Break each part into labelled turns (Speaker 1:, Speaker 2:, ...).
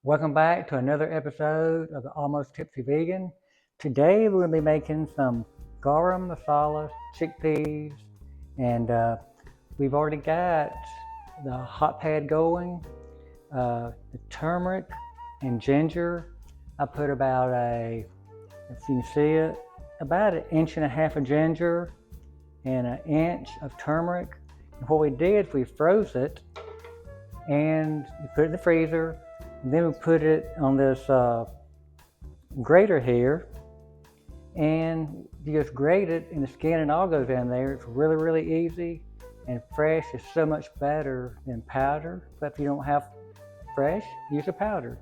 Speaker 1: Welcome back to another episode of the Almost Tipsy Vegan. Today we're going to be making some garam masala chickpeas, and we've already got the hot pad going, the turmeric and ginger. I put about if you can see it, about 1.5 inches of ginger and 1 inch of turmeric. And what we did, we froze it and we put it in the freezer. And then we put it on this grater here, and you just grate it, and the skin and all goes in there. It's really, really easy, and fresh is so much better than powder. But if you don't have fresh, use a powder.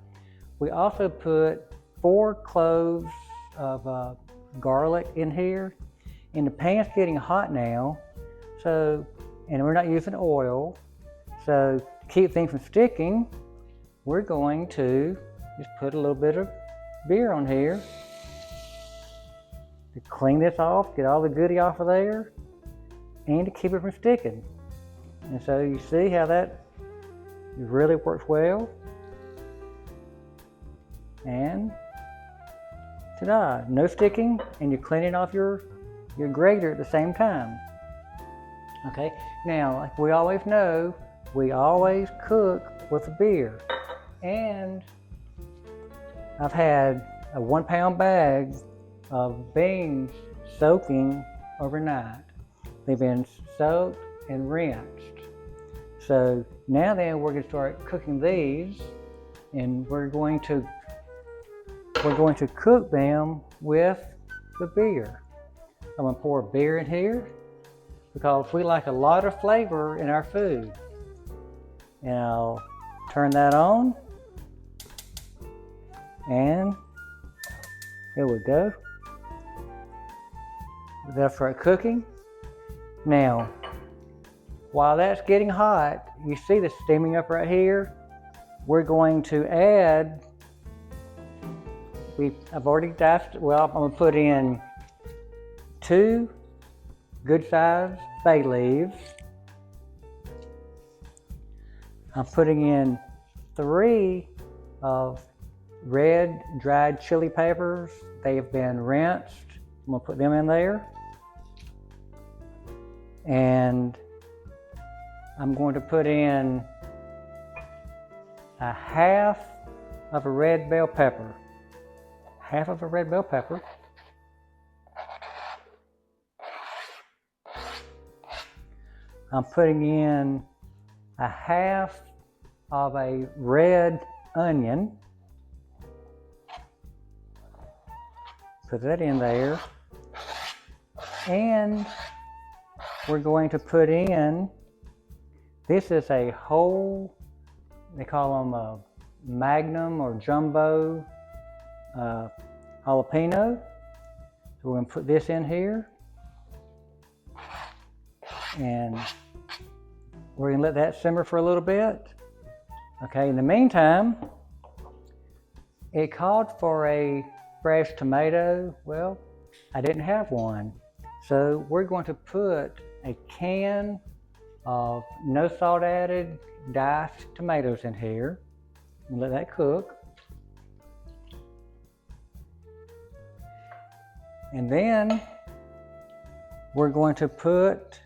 Speaker 1: We also put 4 cloves of garlic in here, and the pan's getting hot now, so, and we're not using oil, so to keep things from sticking, we're going to just put a little bit of beer on here to clean this off, get all the goodie off of there, and to keep it from sticking. And so you see how that really works well. And ta-da, no sticking, and you're cleaning off your grater at the same time. Okay, now like we always know, we always cook with a beer. And I've had a 1-pound bag of beans soaking overnight. They've been soaked and rinsed. So now then we're going to start cooking these, and we're going to cook them with the beer. I'm going to pour beer in here because we like a lot of flavor in our food. And I'll turn that on. And here we go. That'll start cooking. Now, while that's getting hot, you see the steaming up right here. We're going to add, I've already diced, well, I'm going to put in 2 good-sized bay leaves. I'm putting in 3 of red dried chili peppers. They have been rinsed. I'm going to put them in there. And I'm going to put in 1/2 of a red bell pepper. 1/2 of a red bell pepper. I'm putting in 1/2 of a red onion. Put that in there. And we're going to put in, this is a whole, they call them a magnum or jumbo jalapeno. So we're going to put this in here. And we're going to let that simmer for a little bit. Okay, in the meantime, it called for a fresh tomato. Well, I didn't have one. So we're going to put a can of no salt added diced tomatoes in here and let that cook. And then we're going to put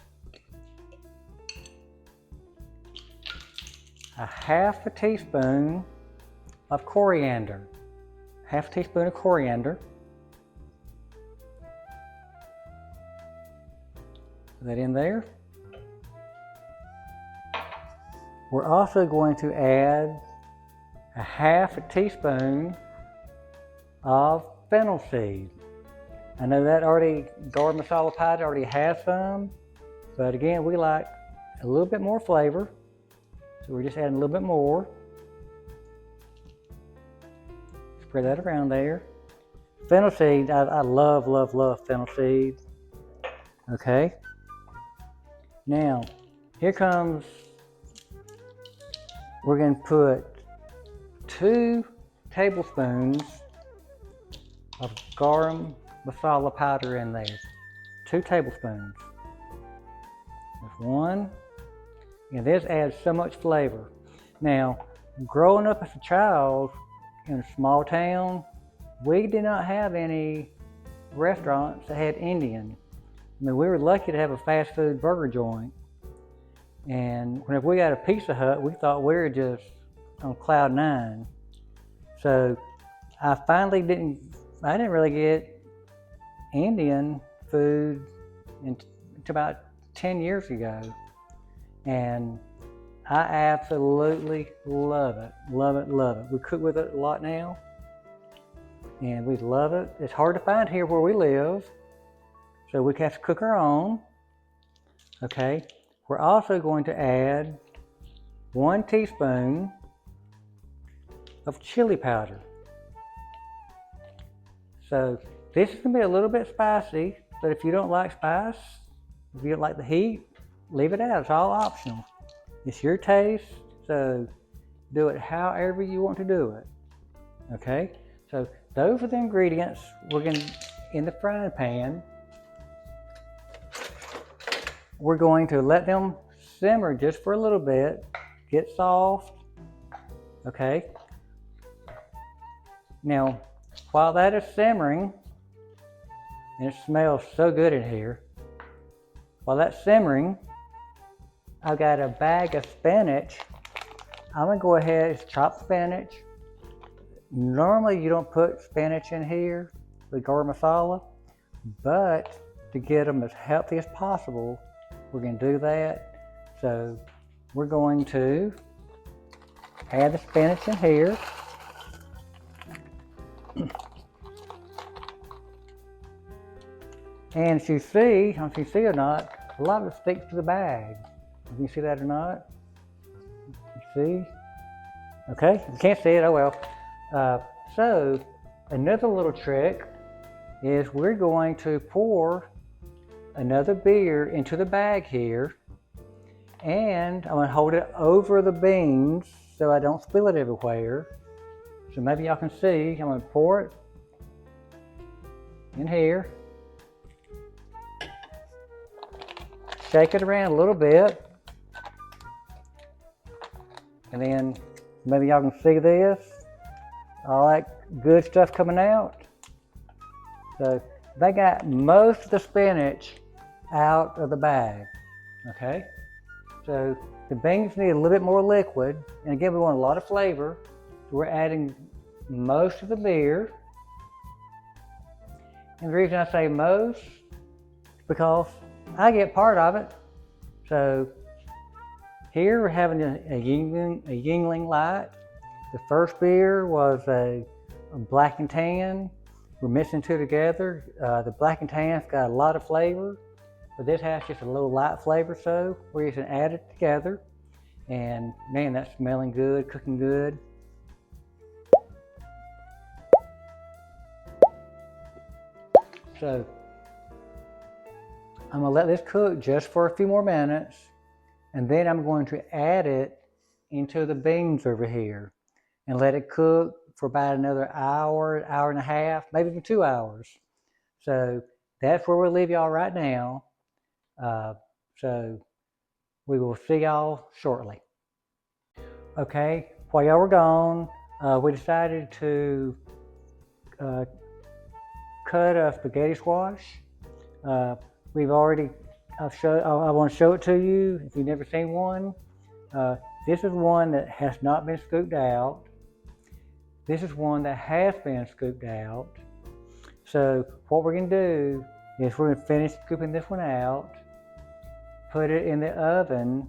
Speaker 1: 1/2 teaspoon of coriander. 1/2 teaspoon of coriander. Put that in there. We're also going to add 1/2 teaspoon of fennel seed. I know that garam masala powder already has some, but again, we like a little bit more flavor. So we're just adding a little bit more. Spread that around there. Fennel seed, I love, love, love fennel seed. Okay. Now, here comes, we're going to put 2 tablespoons of garam masala powder in there. 2 tablespoons. There's 1. And this adds so much flavor. Now, growing up as a child in a small town, we did not have any restaurants that had Indian. I mean, we were lucky to have a fast food burger joint. And whenever we got a Pizza Hut, we thought we were just on cloud nine. So I didn't really get Indian food until about 10 years ago. And I absolutely love it, love it, love it. We cook with it a lot now, and we love it. It's hard to find here where we live, so we have to cook our own. Okay, we're also going to add 1 teaspoon of chili powder. So this is going to be a little bit spicy, but if you don't like spice, if you don't like the heat, leave it out. It's all optional. It's your taste, so do it however you want to do it. Okay, so those are the ingredients we're going to, in the frying pan, we're going to let them simmer just for a little bit, get soft. Okay, now while that is simmering, and it smells so good in here, while that's simmering, I've got a bag of spinach. I'm gonna go ahead and chop spinach. Normally you don't put spinach in here with garam masala, but to get them as healthy as possible, we're gonna do that. So we're going to add the spinach in here. And as you see, I don't know if you see or not, a lot of it sticks to the bag. Can you see that or not? You see? Okay, you can't see it, oh well. So another little trick is we're going to pour another beer into the bag here, and I'm going to hold it over the beans so I don't spill it everywhere. So maybe y'all can see, I'm going to pour it in here, shake it around a little bit, and then maybe y'all can see this, all that good stuff coming out. So they got most of the spinach out of the bag, okay? So the beans need a little bit more liquid, and again, we want a lot of flavor, so we're adding most of the beer. And the reason I say most is because I get part of it. So here we're having a Yingling Light. The first beer was a black and tan. We're mixing 2 together. The black and tan's got a lot of flavor, but this has just a little light flavor, so we're just gonna add it together. And man, that's smelling good, cooking good. So I'm gonna let this cook just for a few more minutes, and then I'm going to add it into the beans over here and let it cook for about another hour, hour and a half, maybe even 2 hours. So that's where we'll leave y'all right now. So we will see y'all shortly. Okay, while y'all were gone, we decided to cut a spaghetti squash. We've already, I want to show it to you if you've never seen one. This is one that has not been scooped out. This is one that has been scooped out. So what we're going to do is we're going to finish scooping this one out, put it in the oven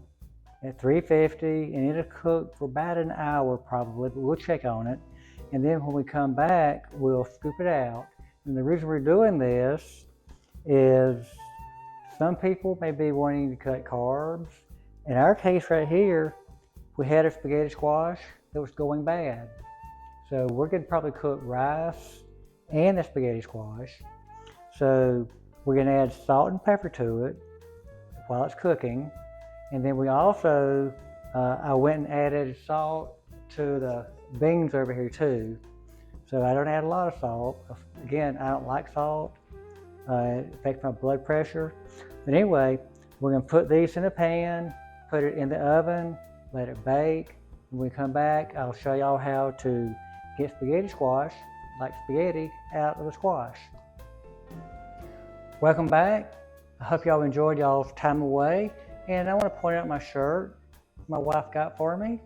Speaker 1: at 350, and it'll cook for about an hour probably, but we'll check on it. And then when we come back, we'll scoop it out. And the reason we're doing this is some people may be wanting to cut carbs. In our case right here, we had a spaghetti squash that was going bad. So we're going to probably cook rice and the spaghetti squash. So we're going to add salt and pepper to it while it's cooking. And then we also, I went and added salt to the beans over here too. So I don't add a lot of salt. Again, I don't like salt. It affects my blood pressure. But anyway, we're going to put these in a pan, put it in the oven, let it bake. When we come back, I'll show y'all how to get spaghetti squash, like spaghetti, out of the squash. Welcome back. I hope y'all enjoyed y'all's time away. And I want to point out my shirt my wife got for me.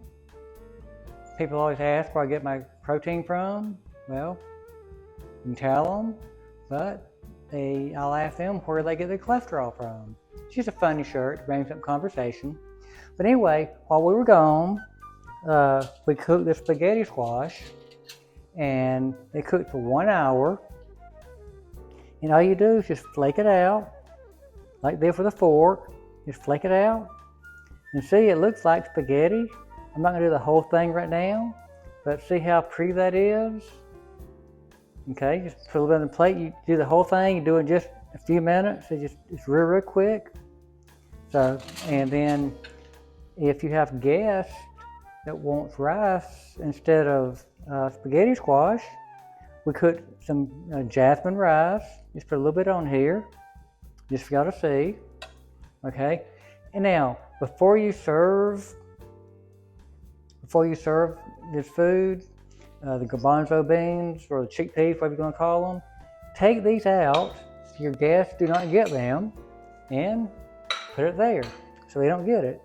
Speaker 1: People always ask where I get my protein from. Well, you can tell them, but I'll ask them where they get their cholesterol from. It's just a funny shirt, brings up conversation. But anyway, while we were gone, we cooked the spaghetti squash, and it cooked for 1 hour. And all you do is just flake it out, like this with a fork. Just flake it out. And see, it looks like spaghetti. I'm not gonna do the whole thing right now, but see how pretty that is? Okay, just put a little bit on the plate. You do the whole thing, you do it in just a few minutes. It's real quick. So, and then if you have guests that wants rice instead of spaghetti squash, we cook some jasmine rice. Just put a little bit on here, just for y'all to see. Okay, and now before you serve this food, the garbanzo beans or the chickpeas, whatever you're going to call them, take these out so your guests do not get them, and put it there so they don't get it.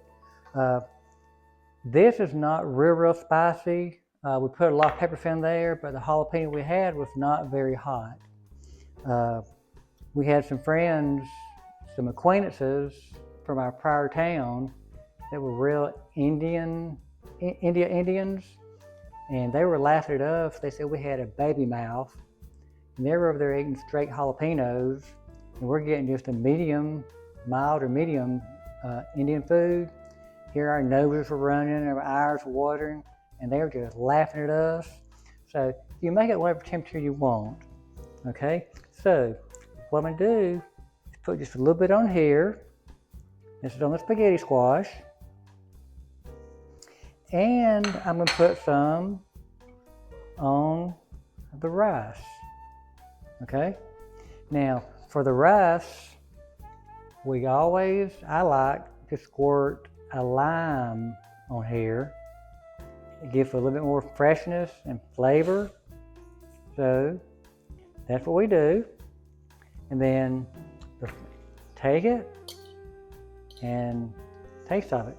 Speaker 1: This is not real spicy. We put a lot of peppers in there, but the jalapeno we had was not very hot. We had some friends, some acquaintances from our prior town that were real Indians, and they were laughing at us. They said we had a baby mouth, and they were over there eating straight jalapenos, and we're getting just a mild or medium Indian food. Here our noses were running, our eyes were watering, and they were just laughing at us. So you make it whatever temperature you want. Okay, so what I'm gonna do is put just a little bit on here. This is on the spaghetti squash. And I'm gonna put some on the rice. Okay, now for the rice, I like to squirt a lime on here. It gives a little bit more freshness and flavor. So that's what we do. And then take it and taste of it.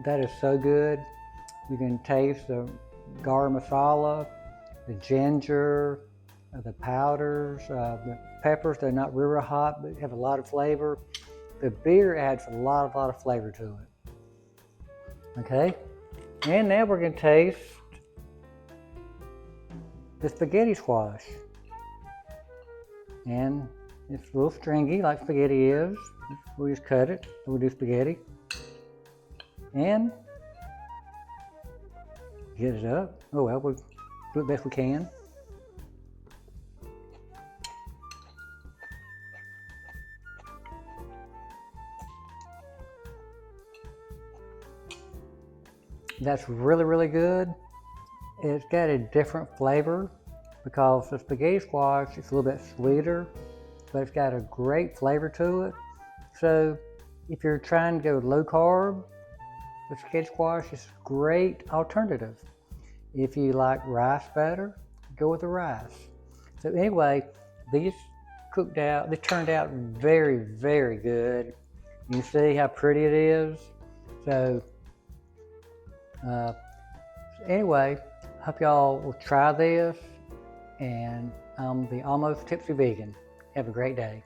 Speaker 1: That is so good. You can taste the garam masala, the ginger, the powders, the peppers. They're not real hot, but have a lot of flavor. The beer adds a lot of flavor to it. Okay, and now we're gonna taste the spaghetti squash. And it's a little stringy like spaghetti is. We just cut it, we'll do spaghetti. And get it up. Oh well, we'll do it best we can. That's really good. It's got a different flavor because the spaghetti squash is a little bit sweeter, but it's got a great flavor to it. So if you're trying to go low carb, the spaghetti squash is a great alternative. If you like rice better, go with the rice. So anyway, these turned out very good. You see how pretty it is. So anyway, hope y'all will try this, and I'm the Almost Tipsy Vegan. Have a great day.